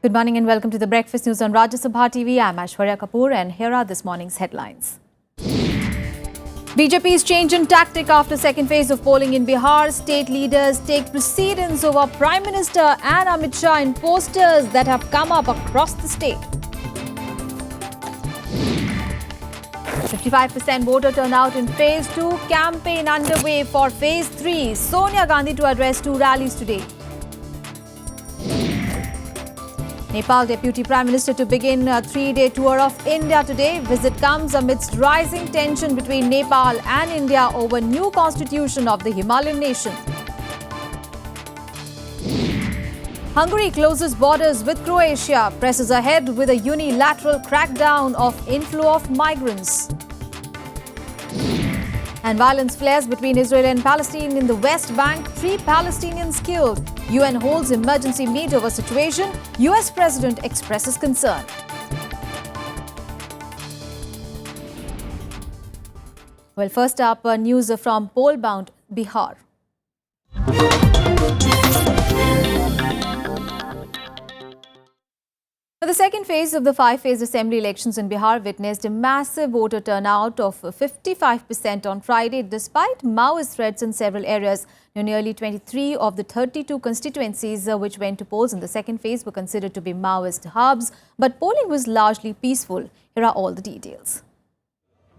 Good morning and welcome to the Breakfast News on Rajya Sabha TV. I'm Aishwarya Kapoor and here are this morning's headlines. BJP's change in tactic after second phase of polling in Bihar. State leaders take precedence over Prime Minister and Amit Shah in posters that have come up across the state. 55% voter turnout in phase 2. Campaign underway for phase 3. Sonia Gandhi to address 2 rallies today. Nepal Deputy Prime Minister to begin a 3-day tour of India today. Visit comes amidst rising tension between Nepal and India over new constitution of the Himalayan nation. Hungary closes borders with Croatia, presses ahead with a unilateral crackdown of inflow of migrants. And violence flares between Israel and Palestine in the West Bank. 3 Palestinians killed. UN holds emergency meet over situation. US President expresses concern. Well, first up, news from poll-bound Bihar. The second phase of the 5-phase assembly elections in Bihar witnessed a massive voter turnout of 55% on Friday, despite Maoist threats in several areas. Nearly 23 of the 32 constituencies which went to polls in the second phase were considered to be Maoist hubs, but polling was largely peaceful. Here are all the details.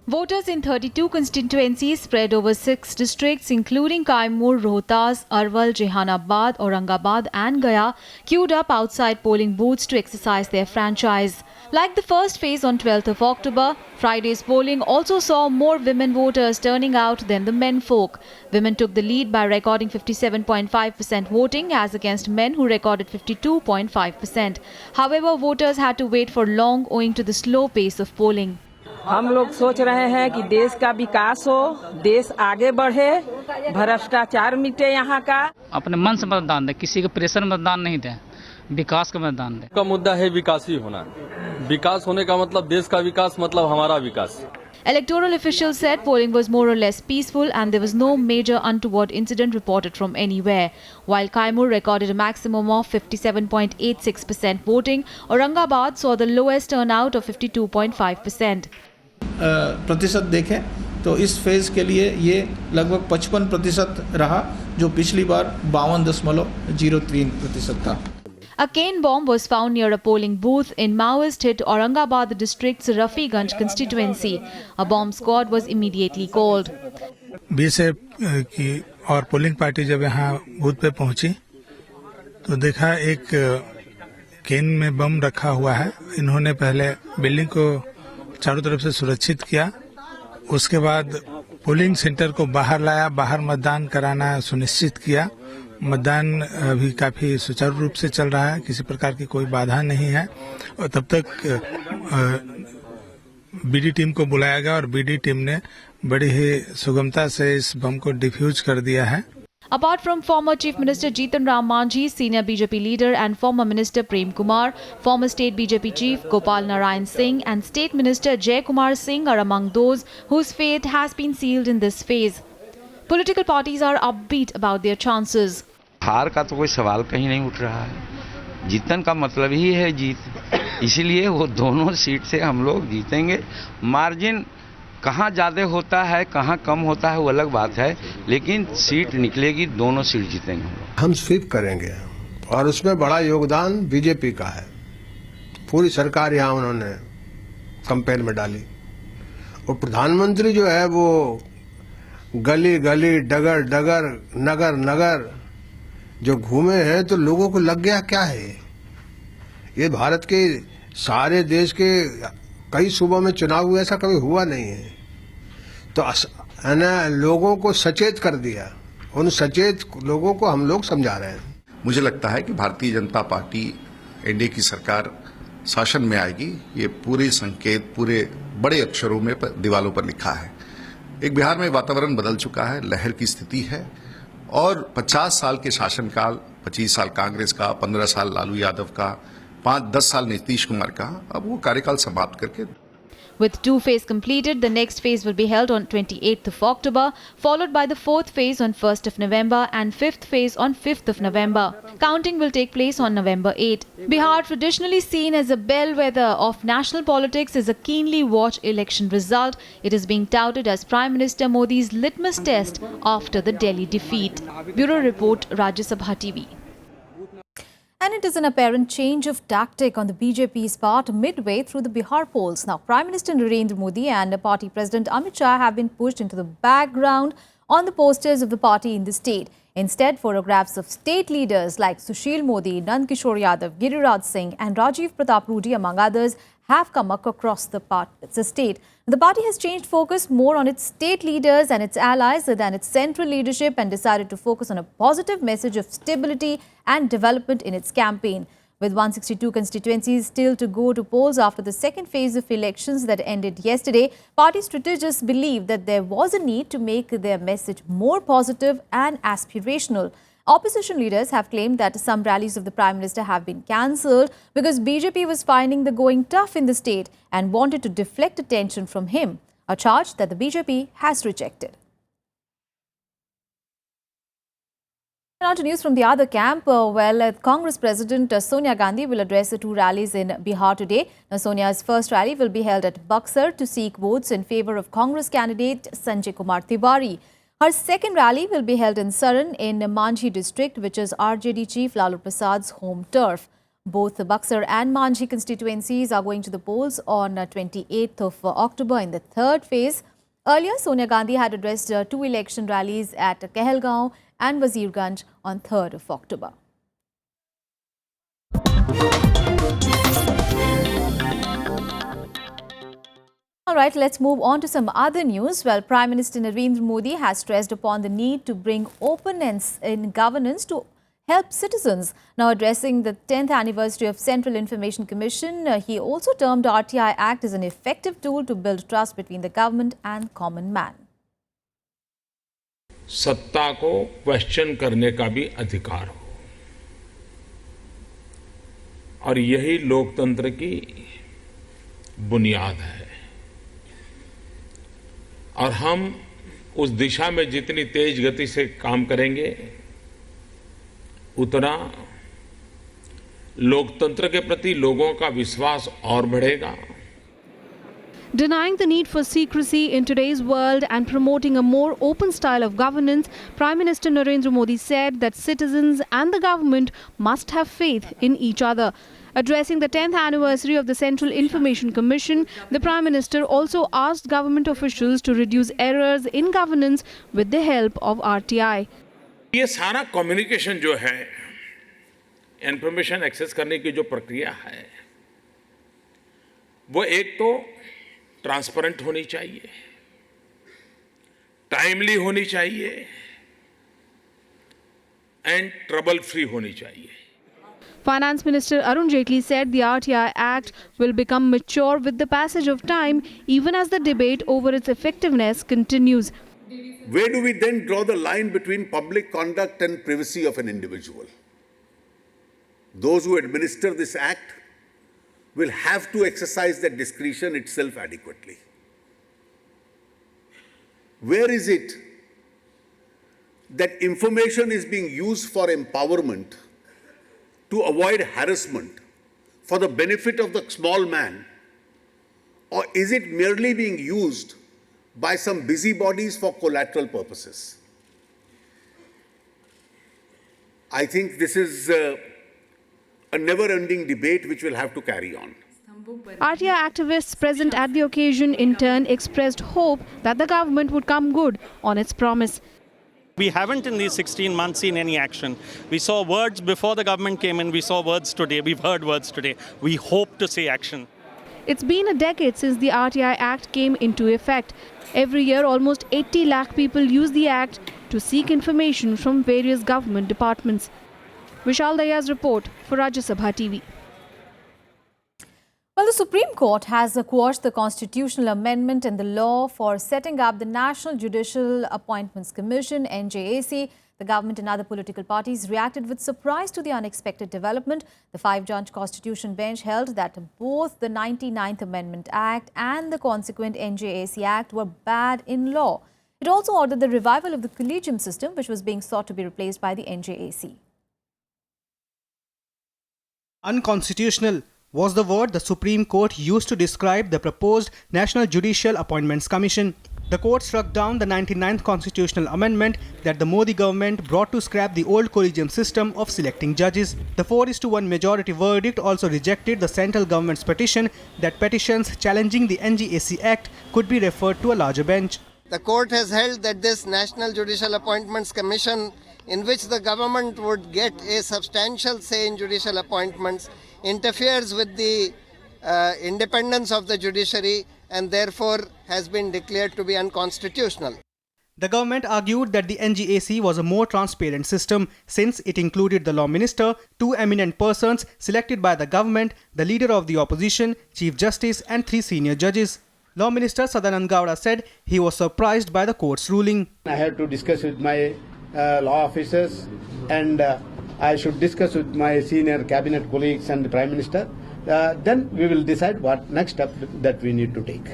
Voters in 32 constituencies spread over 6 districts including Kaimur, Rohtas, Arwal, Jehanabad, Aurangabad and Gaya queued up outside polling booths to exercise their franchise. Like the first phase on 12th of October, Friday's polling also saw more women voters turning out than the men folk. Women took the lead by recording 57.5% voting as against men who recorded 52.5%. However, voters had to wait for long owing to the slow pace of polling. हम लोग सोच रहे हैं कि देश का विकास हो, देश आगे बढ़े, भ्रष्टाचार मिटे यहाँ का। अपने मन से मतदान दें, किसी के प्रेशर मतदान नहीं दें, विकास का मतदान दें। का मुद्दा है विकास ही होना। विकास होने का मतलब देश का विकास मतलब हमारा विकास। Electoral officials said polling was more or less peaceful and there was no major untoward incident reported from anywhere. While Kaimur recorded a maximum of 57.86% voting, Aurangabad saw the lowest turnout of 52.5%. प्रतिशत देखें तो इस phase के लिए ये लगभग 55% रहा, जो पिछली बार 52.03% था. A cane bomb was found near a polling booth in Maoist-hit Aurangabad district's Rafiganj constituency. A bomb squad was immediately called. BSF की और पोलिंग पार्टी जब यहाँ बूथ पे पहुंची तो देखा एक केन में बम रखा हुआ है. इन्होंने पहले बिल्डिंग को चारों तरफ से सुरक्षित किया, उसके बाद पोलिंग सेंटर को बाहर लाया, बाहर मतदान कराना सुनिश्चित किया. मतदान अभी काफी सुचारू रूप से चल रहा है, किसी प्रकार की कोई बाधा नहीं है. और तब तक बीडी टीम को बुलाया गया और बीडी टीम ने बड़ी ही सुगमता से इस बम को डिफ्यूज कर दिया है. Apart from former Chief Minister Jitan Ram Manjhi, senior BJP leader and former Minister Prem Kumar, former State BJP Chief Gopal Narayan Singh and State Minister Jay Kumar Singh are among those whose fate has been sealed in this phase. Political parties are upbeat about their chances. हार का तो कोई सवाल कहीं नहीं उठ रहा है. जीतन का मतलब ही है जीत, इसीलिए वो दोनों सीट से हम लोग जीतेंगे. मार्जिन कहाँ ज़्यादा होता है कहाँ कम होता है वो अलग बात है, लेकिन सीट निकलेगी, दोनों सीट जीतेंगे. हम स्वीप करेंगे और उसमें बड़ा योगदान बीजेपी का है. पूरी सरकार यहाँ उन्होंने कैंपेन में डाली और प्रधानमंत्री जो है वो गली गली डगर डगर नगर नगर जो घूमे हैं, तो लोगों को लग गया क्या है ये भारत के सारे देश के कई सूबों में चुनाव हुए, ऐसा कभी हुआ नहीं है. तो लोगों को सचेत कर दिया. उन सचेत लोगों को हम लोग समझा रहे हैं. मुझे लगता है कि भारतीय जनता पार्टी एनडीए की सरकार शासन में आएगी. ये पूरे संकेत पूरे बड़े अक्षरों में दीवालों पर लिखा है. एक बिहार में वातावरण बदल चुका है, लहर की स्थिति है और 50 साल के शासनकाल, 25 साल कांग्रेस का, 15 साल लालू यादव का, 5-10 साल नीतीश कुमार का, अब वो कार्यकाल समाप्त करके With 2 phases completed, the next phase will be held on 28th of October, followed by the 4th phase on 1st of November and 5th phase on 5th of November. Counting will take place on November 8. Bihar, traditionally seen as a bellwether of national politics, is a keenly watched election result. It is being touted as Prime Minister Modi's litmus test after the Delhi defeat. Bureau Report, Rajya Sabha TV. And it is an apparent change of tactic on the BJP's part midway through the Bihar polls. Now, Prime Minister Narendra Modi and Party President Amit Shah have been pushed into the background on the posters of the party in the state. Instead, photographs of state leaders like Sushil Modi, Nand Kishore Yadav, Giriraj Singh and Rajiv Pratap Rudy, among others, have come across the state. The party has changed focus more on its state leaders and its allies than its central leadership and decided to focus on a positive message of stability and development in its campaign. With 162 constituencies still to go to polls after the second phase of elections that ended yesterday, party strategists believe that there was a need to make their message more positive and aspirational. Opposition leaders have claimed that some rallies of the Prime Minister have been cancelled because BJP was finding the going tough in the state and wanted to deflect attention from him, a charge that the BJP has rejected. Now to news from the other camp. Congress President Sonia Gandhi will address the 2 rallies in Bihar today. Now, Sonia's first rally will be held at Buxar to seek votes in favour of Congress candidate Sanjay Kumar Tiwari. Her second rally will be held in Saran in Manjhi district, which is RJD Chief Lalu Prasad's home turf. Both the Buxar and Manjhi constituencies are going to the polls on 28th of October in the third phase. Earlier, Sonia Gandhi had addressed 2 election rallies at Kehelgaon and Wazirganj on 3rd of October. All right, let's move on to some other news. Well, Prime Minister Narendra Modi has stressed upon the need to bring openness in governance to help citizens. Now, addressing the 10th anniversary of Central Information Commission, he also termed RTI Act as an effective tool to build trust between the government and common man. सत्ता को question करने का भी अधिकार हो और यही लोकतंत्र की बुनियाद है और हम उस दिशा में जितनी तेज गति से काम करेंगे उतना लोकतंत्र के प्रति लोगों का विश्वास और बढ़ेगा. Denying the need for secrecy in today's world and promoting a more open style of governance, Prime Minister Narendra Modi said that citizens and the government must have faith in each other. Addressing the 10th anniversary of the Central Information Commission, the Prime Minister also asked government officials to reduce errors in governance with the help of RTI. ये सारा communication जो है, information access करने की जो प्रक्रिया है, वो एक तो ट्रांसपेरेंट होनी चाहिए, टाइमली होनी चाहिए एंड ट्रबल फ्री होनी चाहिए. Finance Minister Arun Jaitley said the RTI Act will become mature with the passage of time, even as the debate over its effectiveness continues. Where do we then draw the line between public conduct and privacy of an individual? Those who administer this act will have to exercise that discretion itself adequately. Where is it that information is being used for empowerment, to avoid harassment, for the benefit of the small man, or is it merely being used by some busybodies for collateral purposes? I think this is a never-ending debate which will have to carry on. RTI activists present at the occasion in turn expressed hope that the government would come good on its promise. We haven't in these 16 months seen any action. We saw words before the government came in, we saw words today, we've heard words today. We hope to see action. It's been a decade since the RTI Act came into effect. Every year, almost 80 lakh people use the Act to seek information from various government departments. Vishal Daya's report for Rajya Sabha TV. Well, the Supreme Court has quashed the constitutional amendment in the law for setting up the National Judicial Appointments Commission, NJAC. The government and other political parties reacted with surprise to the unexpected development. The 5-judge Constitution bench held that both the 99th Amendment Act and the consequent NJAC Act were bad in law. It also ordered the revival of the collegium system, which was being sought to be replaced by the NJAC. Unconstitutional was the word the Supreme Court used to describe the proposed National Judicial Appointments Commission. The court struck down the 99th constitutional amendment that the Modi government brought to scrap the old collegium system of selecting judges. The 4:1 majority verdict also rejected the central government's petition that petitions challenging the NJAC Act could be referred to a larger bench. The court has held that this National Judicial Appointments Commission, in which the government would get a substantial say in judicial appointments, interferes with the independence of the judiciary and therefore has been declared to be unconstitutional. The government argued that the NJAC was a more transparent system since it included the law minister, 2 eminent persons selected by the government, the leader of the opposition, Chief Justice and 3 senior judges. Law Minister Sadanand Gowda said he was surprised by the court's ruling. I have to discuss with my law officers and I should discuss with my senior cabinet colleagues and the Prime Minister. Then we will decide what next step that we need to take.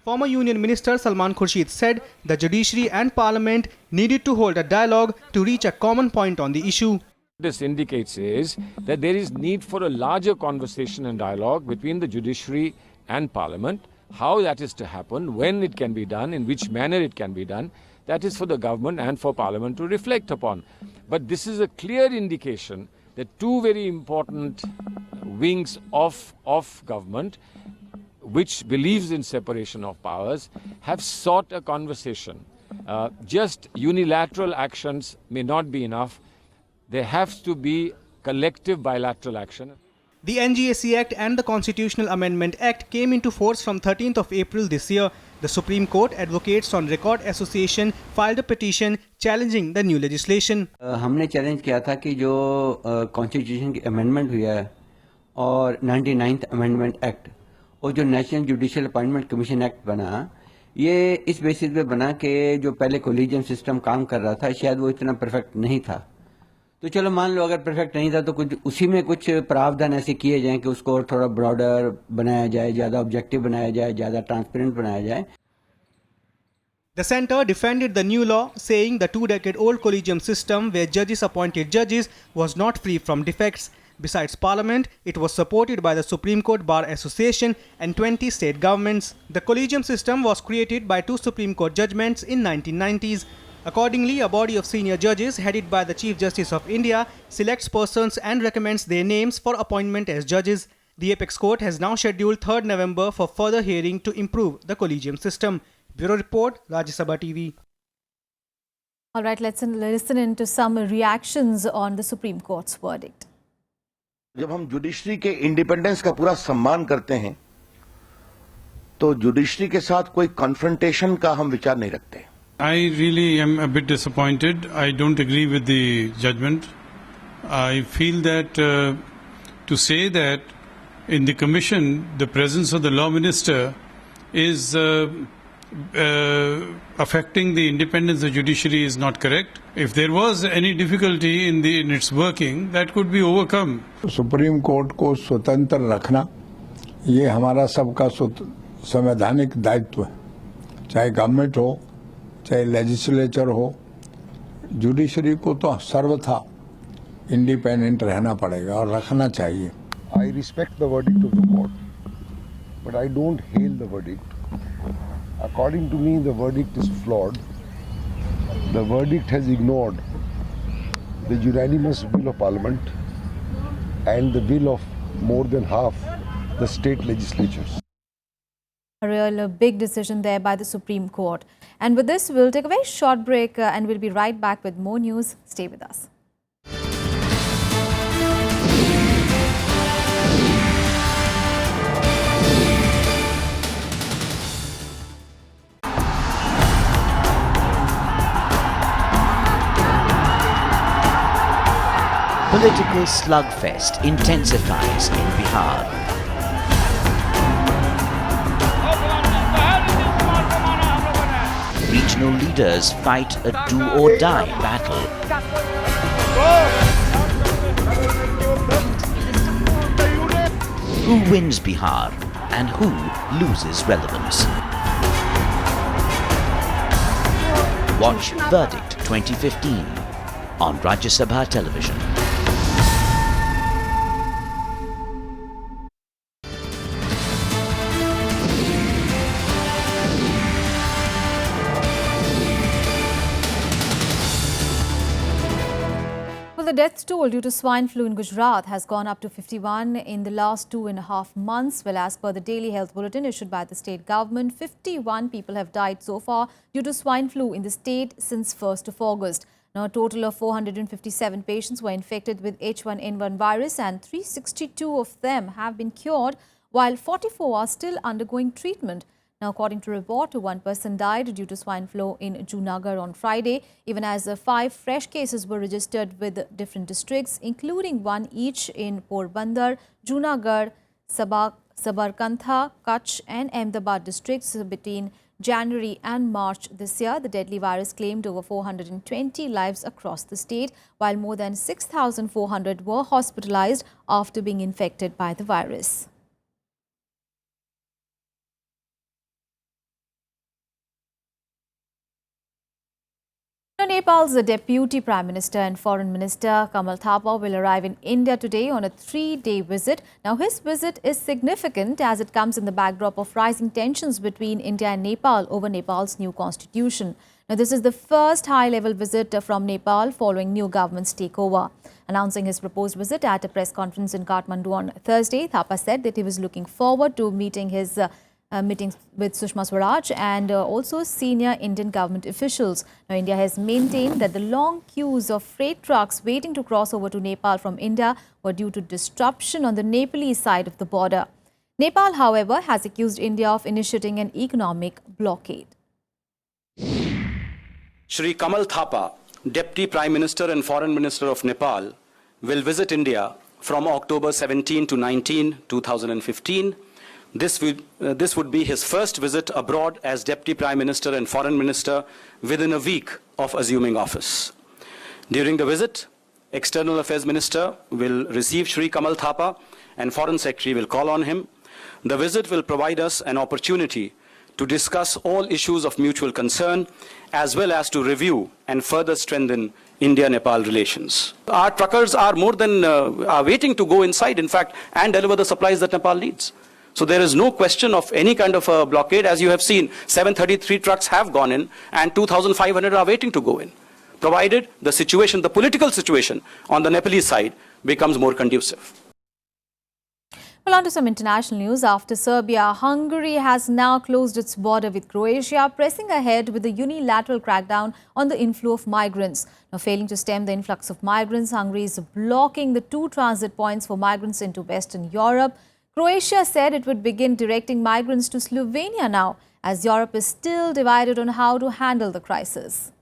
Former Union Minister Salman Khurshid said the judiciary and parliament needed to hold a dialogue to reach a common point on the issue. This indicates is that there is need for a larger conversation and dialogue between the judiciary and parliament. How that is to happen, when it can be done, in which manner it can be done, that is for the government and for parliament to reflect upon. But this is a clear indication that 2 very important wings of government, which believes in separation of powers, have sought a conversation. Just unilateral actions may not be enough. There has to be collective bilateral action. The NJAC Act and the Constitutional Amendment Act came into force from 13th of April this year. The Supreme Court Advocates on Record Association filed a petition challenging the new legislation. हमने challenge किया था कि जो constitution की amendment हुआ है और 99th amendment act और जो national judicial appointment commission act बना, ये इस बेसिस पे बना कि जो पहले कोलिजियम सिस्टम काम कर रहा था शायद वो इतना परफेक्ट नहीं था. तो चलो मान लो अगर परफेक्ट नहीं था तो कुछ उसी में कुछ प्रावधान ऐसे किए जाएं कि उसको और थोड़ा ब्रॉडर बनाया जाए, ज्यादा ऑब्जेक्टिव बनाया जाए, ज्यादा ट्रांसपेरेंट बनाया जाए. The centre defended the new law, saying the 2-decade-old collegium system where judges appointed judges was not free from defects. Besides Parliament, it was supported by the Supreme Court Bar Association and 20 state governments. The collegium system was created by 2 Supreme Court judgments in 1990s. Accordingly, a body of senior judges headed by the Chief Justice of India selects persons and recommends their names for appointment as judges. The Apex Court has now scheduled 3rd November for further hearing to improve the collegium system. Bureau Report, Rajya Sabha TV. All right, let's listen into some reactions on the Supreme Court's verdict. जब हम judiciary के independence का पूरा सम्मान करते हैं तो judiciary के साथ कोई कॉन्फ्रंटेशन का हम विचार नहीं रखते. I really am a bit disappointed. I don't agree with the judgment. I feel that to say that in the commission the presence of the law minister is affecting the independence of the judiciary is not correct. If there was any difficulty in its working, that could be overcome. Supreme court को स्वतंत्र रखना ये हमारा सबका संवैधानिक दायित्व है. चाहे गवर्नमेंट हो, चाहे लेजिस्लेचर हो, जुडिशरी को तो सर्वथा इंडिपेंडेंट रहना पड़ेगा और रखना चाहिए. I respect the verdict of the court, but I don't hail the verdict. According to me, the verdict is flawed. The verdict has ignored the unanimous will of Parliament and the will of more than half the state legislatures. A real big decision there by the Supreme Court. And with this, we'll take a very short break and we'll be right back with more news. Stay with us. Political slugfest intensifies in Bihar. Regional national leaders fight a do-or-die battle. Who wins Bihar and who loses relevance? Watch Verdict 2015 on Rajya Sabha television. Well, the death toll due to swine flu in Gujarat has gone up to 51 in the last 2.5 months. Well, as per the daily health bulletin issued by the state government, 51 people have died so far due to swine flu in the state since 1st of August. Now, a total of 457 patients were infected with H1N1 virus and 362 of them have been cured, while 44 are still undergoing treatment. Now, according to report, one person died due to swine flu in Junagadh on Friday, even as 5 fresh cases were registered with different districts, including one each in Porbandar, Junagadh, Sabarkantha, Kutch and Ahmedabad districts between January and March this year. The deadly virus claimed over 420 lives across the state, while more than 6,400 were hospitalized after being infected by the virus. Nepal's Deputy Prime Minister and Foreign Minister Kamal Thapa will arrive in India today on a 3-day visit. Now, his visit is significant as it comes in the backdrop of rising tensions between India and Nepal over Nepal's new constitution. Now, this is the first high-level visit from Nepal following new government's takeover. Announcing his proposed visit at a press conference in Kathmandu on Thursday, Thapa said that he was looking forward to meeting meetings with Sushma Swaraj and also senior Indian government officials. Now, India has maintained that the long queues of freight trucks waiting to cross over to Nepal from India were due to disruption on the Nepalese side of the border. Nepal, however, has accused India of initiating an economic blockade. Shri Kamal Thapa, Deputy Prime Minister and Foreign Minister of Nepal, will visit India from October 17 to 19, 2015. This would be his first visit abroad as Deputy Prime Minister and Foreign Minister within a week of assuming office. During the visit, External Affairs Minister will receive Shri Kamal Thapa and Foreign Secretary will call on him. The visit will provide us an opportunity to discuss all issues of mutual concern as well as to review and further strengthen India-Nepal relations. Our truckers are are waiting to go inside, in fact, and deliver the supplies that Nepal needs. So there is no question of any kind of a blockade. As you have seen, 733 trucks have gone in and 2,500 are waiting to go in, provided the situation, the political situation on the Nepalese side becomes more conducive. Well, on to some international news. After Serbia, Hungary has now closed its border with Croatia, pressing ahead with a unilateral crackdown on the inflow of migrants. Now, failing to stem the influx of migrants, Hungary is blocking the 2 transit points for migrants into Western Europe. Croatia said it would begin directing migrants to Slovenia now, as Europe is still divided on how to handle the crisis.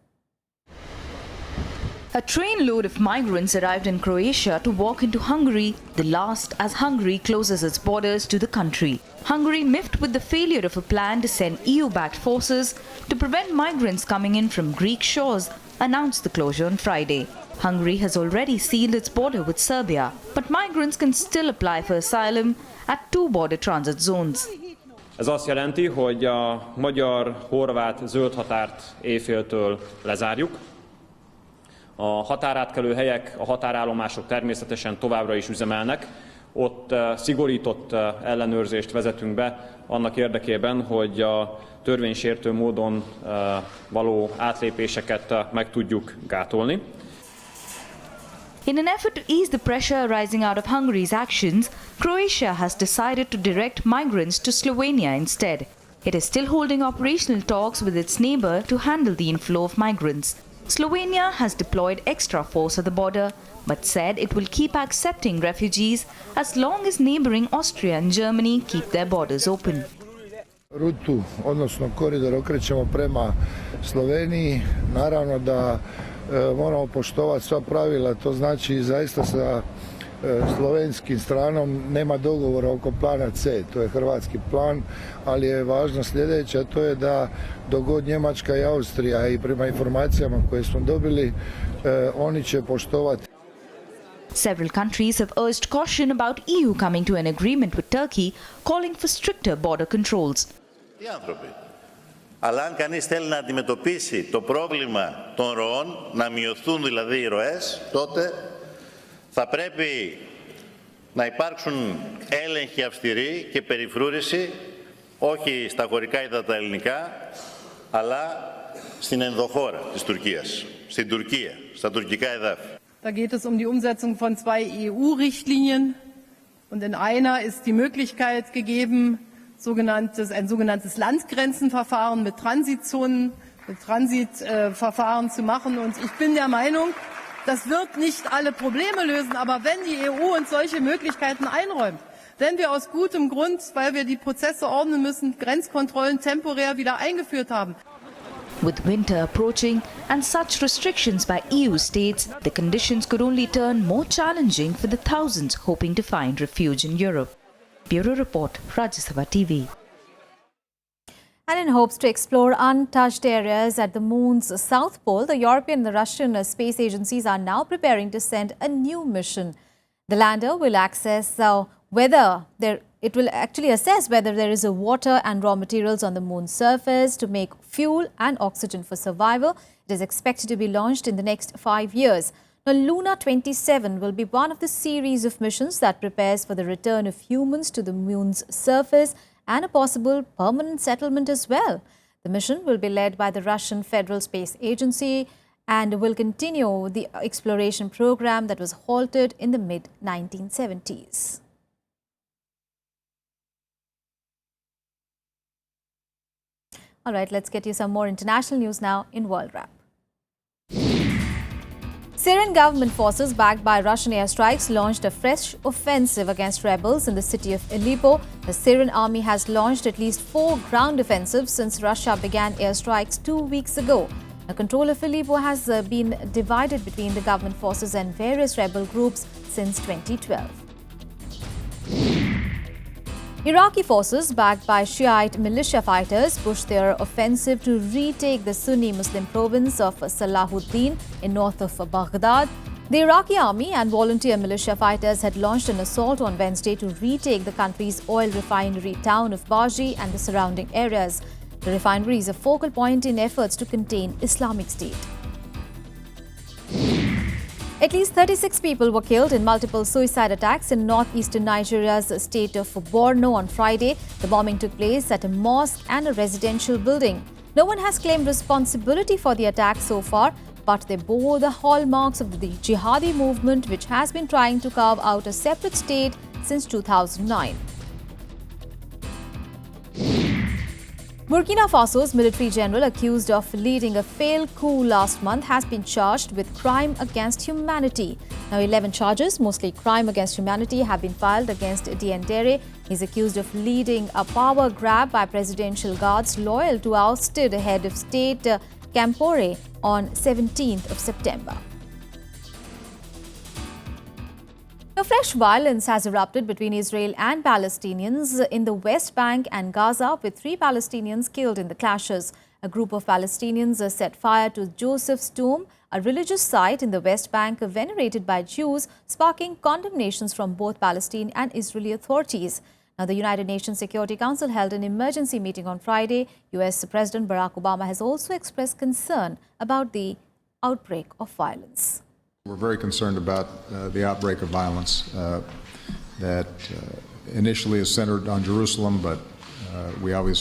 A trainload of migrants arrived in Croatia to walk into Hungary, the last as Hungary closes its borders to the country. Hungary miffed with the failure of a plan to send EU-backed forces to prevent migrants coming in from Greek shores, announced the closure on Friday. Hungary has already sealed its border with Serbia, but migrants can still apply for asylum at 2 border transit zones. Ez azt jelenti, hogy a magyar-horvát zöld határt éjféltől lezárjuk. A határátkelő helyek, a határállomások természetesen továbbra is üzemelnek. Ott szigorított ellenőrzést vezetünk be annak érdekében, hogy a törvénysértő módon való átlépéseket meg tudjuk gátolni. In an effort to ease the pressure arising out of Hungary's actions, Croatia has decided to direct migrants to Slovenia instead. It is still holding operational talks with its neighbour to handle the inflow of migrants. Slovenia has deployed extra force at the border, but said it will keep accepting refugees as long as neighbouring Austria and Germany keep their borders open. Rutu, odnosno koridor okrećemo prema Sloveniji, naravno da moramo poštovati sva pravila, to znači zaista sa slovenskim stranom nema dogovora oko plana C, to je hrvatski plan, ali je važno sljedeće, a to je da dok god Njemačka i Austrija i prema informacijama koje smo dobili, oni će poštovati. Several countries have urged caution about EU coming to an agreement with Turkey, calling for stricter border controls. Οι άνθρωποι. Αλλά αν κανείς θέλει να αντιμετωπίσει το πρόβλημα των ροών, να μειωθούν δηλαδή οι ροές, τότε θα πρέπει να υπάρξουν έλεγχοι αυστηροί και περιφρούρηση, όχι στα χωρικά ύδατα ελληνικά, αλλά στην ενδοχώρα της Τουρκίας, στην Τουρκία, στα τουρκικά εδάφη. Da geht es um die Umsetzung von 2 EU-Richtlinien und in einer ist die Möglichkeit gegeben, ein sogenanntes Landgrenzenverfahren mit Transitzonen, mit Transitverfahren zu machen. Und ich bin der Meinung, das wird nicht alle Probleme lösen, aber wenn die EU uns solche Möglichkeiten einräumt, wenn wir aus gutem Grund, weil wir die Prozesse ordnen müssen, Grenzkontrollen temporär wieder eingeführt haben. With winter approaching and such restrictions by EU states, the conditions could only turn more challenging for the thousands hoping to find refuge in Europe. Bureau Report, Rajya Sabha TV. And in hopes to explore untouched areas at the moon's south pole, the European and the Russian space agencies are now preparing to send a new mission. The lander will assess whether there is a water and raw materials on the moon's surface to make fuel and oxygen for survival. It is expected to be launched in the next 5 years. Now, Luna 27 will be one of the series of missions that prepares for the return of humans to the moon's surface and a possible permanent settlement as well. The mission will be led by the Russian Federal Space Agency and will continue the exploration program that was halted in the mid-1970s. All right, let's get you some more international news now in World Wrap. Syrian government forces backed by Russian airstrikes launched a fresh offensive against rebels in the city of Aleppo. The Syrian army has launched at least 4 ground offensives since Russia began airstrikes 2 weeks ago. The control of Aleppo has been divided between the government forces and various rebel groups since 2012. Iraqi forces, backed by Shiite militia fighters, pushed their offensive to retake the Sunni Muslim province of Salahuddin in north of Baghdad. The Iraqi army and volunteer militia fighters had launched an assault on Wednesday to retake the country's oil refinery town of Baji and the surrounding areas. The refinery is a focal point in efforts to contain Islamic State. At least 36 people were killed in multiple suicide attacks in northeastern Nigeria's state of Borno on Friday. The bombing took place at a mosque and a residential building. No one has claimed responsibility for the attack so far, but they bore the hallmarks of the jihadi movement, which has been trying to carve out a separate state since 2009. Burkina Faso's military general, accused of leading a failed coup last month, has been charged with crime against humanity. Now, 11 charges, mostly crime against humanity, have been filed against Diendere. He's accused of leading a power grab by presidential guards loyal to ousted head of state Campore on 17th of September. Now, fresh violence has erupted between Israel and Palestinians in the West Bank and Gaza, with 3 Palestinians killed in the clashes. A group of Palestinians set fire to Joseph's Tomb, a religious site in the West Bank venerated by Jews, sparking condemnations from both Palestinian and Israeli authorities. Now, the United Nations Security Council held an emergency meeting on Friday. US President Barack Obama has also expressed concern about the outbreak of violence. We're very concerned about the outbreak of violence that initially is centered on Jerusalem, but we always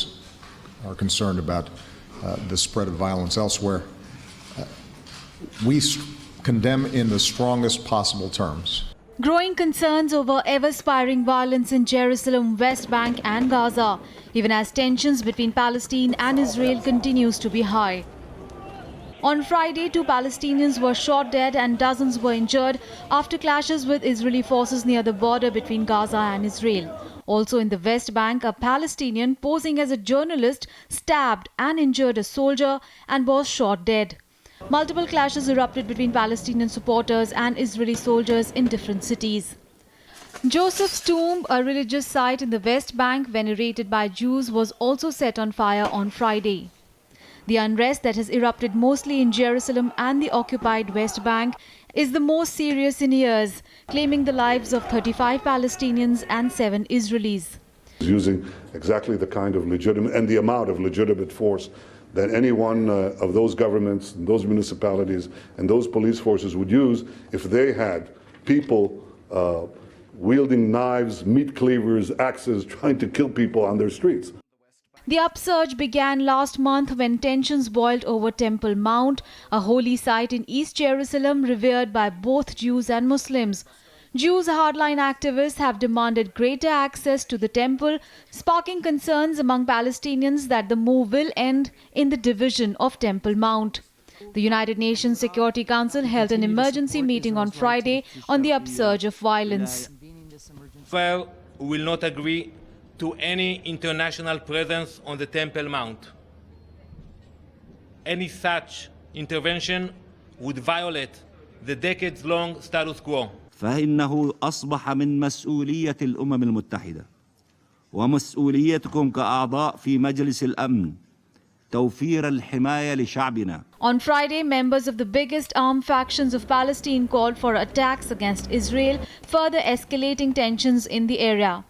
are concerned about the spread of violence elsewhere. We condemn in the strongest possible terms. Growing concerns over ever-spiraling violence in Jerusalem, West Bank and Gaza, even as tensions between Palestine and Israel continues to be high. On Friday, 2 Palestinians were shot dead and dozens were injured after clashes with Israeli forces near the border between Gaza and Israel. Also in the West Bank, a Palestinian posing as a journalist stabbed and injured a soldier and was shot dead. Multiple clashes erupted between Palestinian supporters and Israeli soldiers in different cities. Joseph's tomb, a religious site in the West Bank venerated by Jews, was also set on fire on Friday. The unrest that has erupted mostly in Jerusalem and the occupied West Bank is the most serious in years, claiming the lives of 35 Palestinians and 7 Israelis. Using exactly the kind of legitimate and the amount of legitimate force that any one of those governments, and those municipalities, and those police forces would use if they had people wielding knives, meat cleavers, axes, trying to kill people on their streets. The upsurge began last month when tensions boiled over Temple Mount, a holy site in East Jerusalem revered by both Jews and Muslims. Jews hardline activists have demanded greater access to the temple, sparking concerns among Palestinians that the move will end in the division of Temple Mount. The United Nations Security Council held an emergency meeting on Friday on the upsurge of violence. Israel will not agree to any international presence on the Temple Mount. Any such intervention would violate the decades-long status quo. فإنه أصبح من مسؤولية الأمم المتحدة ومسؤوليتكم كأعضاء في مجلس الأمن توفير الحماية لشعبنا. On Friday, members of the biggest armed factions of Palestine called for attacks against Israel, further escalating tensions in the area.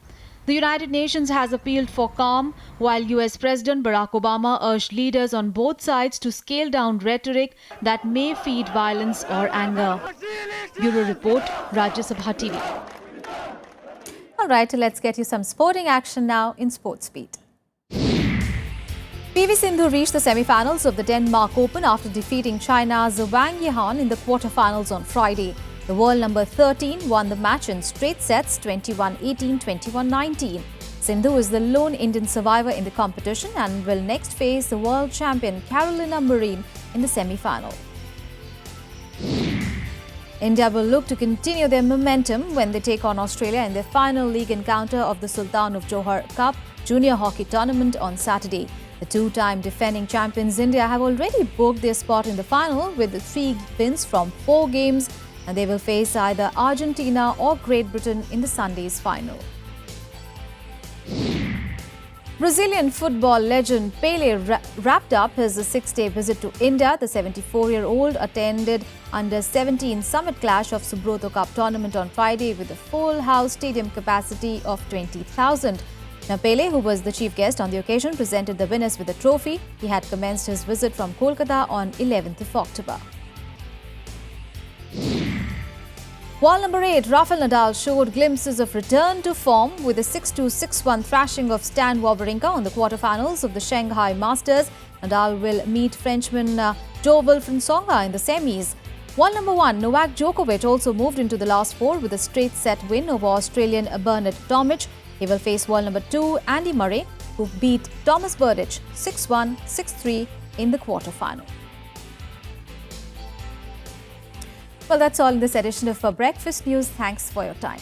The United Nations has appealed for calm, while US President Barack Obama urged leaders on both sides to scale down rhetoric that may feed violence or anger. Bureau Report, Rajya Sabha TV. All right, let's get you some sporting action now in Sports Beat. PV Sindhu reached the semi-finals of the Denmark Open after defeating China's Wang Yihan in the quarter-finals on Friday. The world number 13 won the match in straight sets 21-18, 21-19. Sindhu is the lone Indian survivor in the competition and will next face the world champion Carolina Marin in the semi-final. India will look to continue their momentum when they take on Australia in their final league encounter of the Sultan of Johor Cup Junior Hockey Tournament on Saturday. The two-time defending champions India have already booked their spot in the final with the 3 wins from 4 games, and they will face either Argentina or Great Britain in the Sunday's final. Brazilian football legend Pelé wrapped up his 6-day visit to India. The 74-year-old attended Under-17 Summit Clash of Subroto Cup tournament on Friday with a full house stadium capacity of 20,000. Now, Pelé, who was the chief guest on the occasion, presented the winners with a trophy. He had commenced his visit from Kolkata on 11th of October. World number 8, Rafael Nadal showed glimpses of return to form with a 6-2, 6-1 thrashing of Stan Wawrinka on the quarterfinals of the Shanghai Masters. Nadal will meet Frenchman Jo Wilfried Tsonga in the semis. World number 1, Novak Djokovic also moved into the last 4 with a straight set win over Australian Bernard Tomic. He will face world number 2, Andy Murray, who beat Thomas Berdych 6-1, 6-3 in the quarterfinal. Well, that's all in this edition of Breakfast News. Thanks for your time.